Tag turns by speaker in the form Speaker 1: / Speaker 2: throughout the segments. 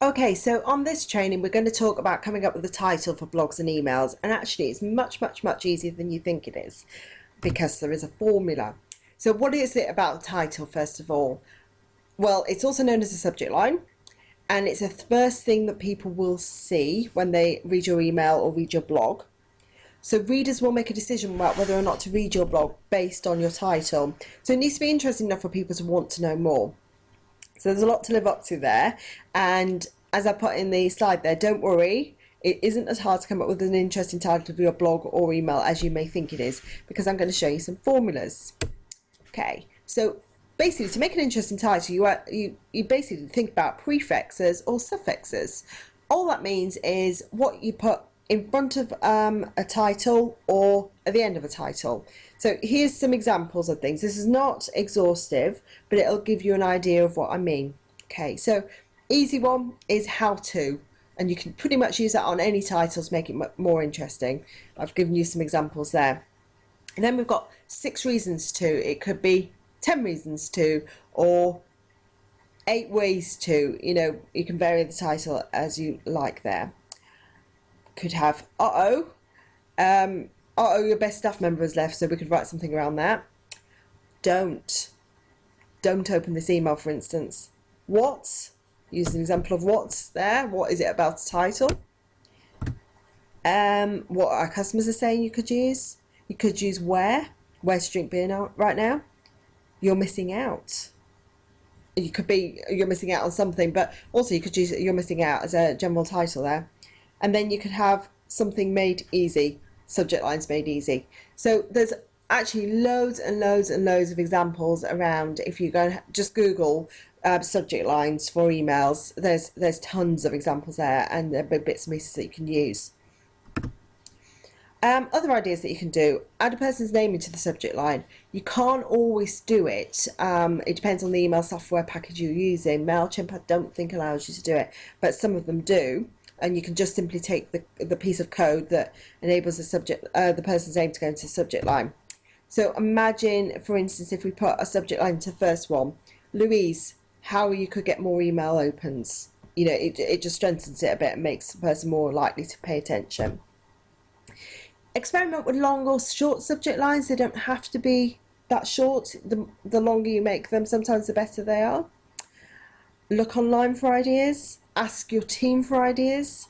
Speaker 1: Okay, so on this training, we're going to talk about coming up with a title for blogs and emails. And actually, it's much easier than you think it is because there is a formula. So what is it about the title, first of all? Well, it's also known as a subject line. And it's the first thing that people will see when they read your email or read your blog. So readers will make a decision about whether or not to read your blog based on your title. So it needs to be interesting enough for people to want to know more. So there's a lot to live up to there. And as I put in the slide there, don't worry, it isn't as hard to come up with an interesting title for your blog or email as you may think it is, because I'm going to show you some formulas. Okay, so basically to make an interesting title, you basically think about prefixes or suffixes. All that means is what you put in front of a title or at the end of a title. So here's some examples of things. This is not exhaustive, but it'll give you an idea of what I mean. Okay, so easy one is how to, and you can pretty much use that on any title to make it more interesting. I've given you some examples there. And then we've got 6 reasons to. It could be 10 reasons to, or 8 ways to. You know, you can vary the title as you like there. Could have your best staff member has left, so we could write something around that. Don't open this email, for instance. What? Use an example of what's there. What is it about the title? What our customers are saying you could use. You could use where. Where's drink beer right now? You're missing out. You could be you're missing out on something, but also you could use you're missing out as a general title there. And then you could have something made easy, subject lines made easy. So there's actually loads and loads of examples around. If you go and just Google subject lines for emails, there's tons of examples there, and there are bits and pieces that you can use. Other ideas that you can do: add a person's name into the subject line. You can't always do it. It depends on the email software package you're using. MailChimp, I don't think allows you to do it, but some of them do. And you can just simply take the piece of code that enables the person's name to go into the subject line. So imagine, for instance, if we put a subject line to the first one, Louise, how you could get more email opens. You know, it just strengthens it a bit and makes the person more likely to pay attention. Experiment with long or short subject lines. They don't have to be that short. The longer you make them, sometimes the better they are. Look online for ideas. Ask your team for ideas.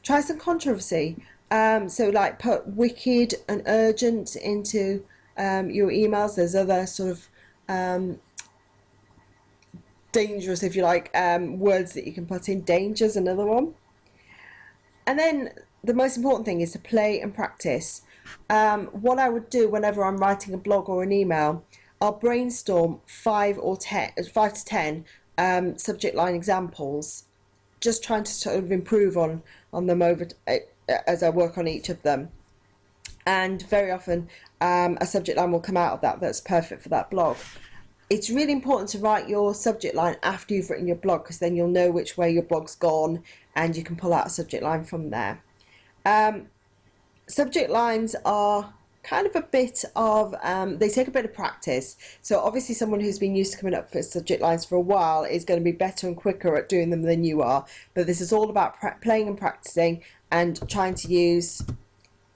Speaker 1: Try some controversy. So like put wicked and urgent into your emails. There's other sort of dangerous, if you like, words that you can put in. Danger's another one. And then the most important thing is to play and practice. What I would do whenever I'm writing a blog or an email, I'll brainstorm 5 to 10 subject line examples, just trying to sort of improve on them over as I work on each of them. And very often a subject line will come out of that that's perfect for that blog. It's really important to write your subject line after you've written your blog, because then you'll know which way your blog's gone and you can pull out a subject line from there. Subject lines are kind of a bit of, they take a bit of practice. So obviously someone who's been used to coming up with subject lines for a while is going to be better and quicker at doing them than you are. But this is all about playing and practicing and trying to use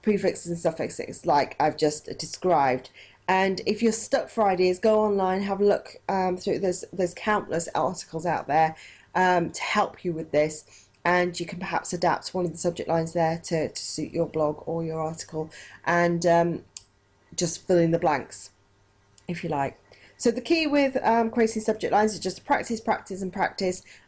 Speaker 1: prefixes and suffixes like I've just described. And if you're stuck for ideas, go online, have a look through. There's countless articles out there to help you with this. And you can perhaps adapt one of the subject lines there to suit your blog or your article, and just fill in the blanks if you like. So the key with creating subject lines is just practice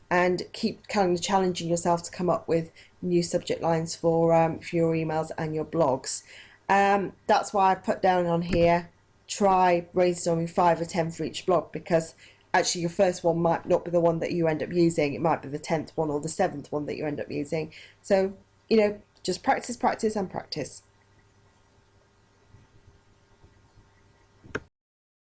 Speaker 1: and keep kind of challenging yourself to come up with new subject lines for your emails and your blogs. That's why I've put down on here, try brainstorming 5 or 10 for each blog, because actually your first one might not be the one that you end up using. It might be the 10th one or the 7th one that you end up using. So, you know, just practice and practice.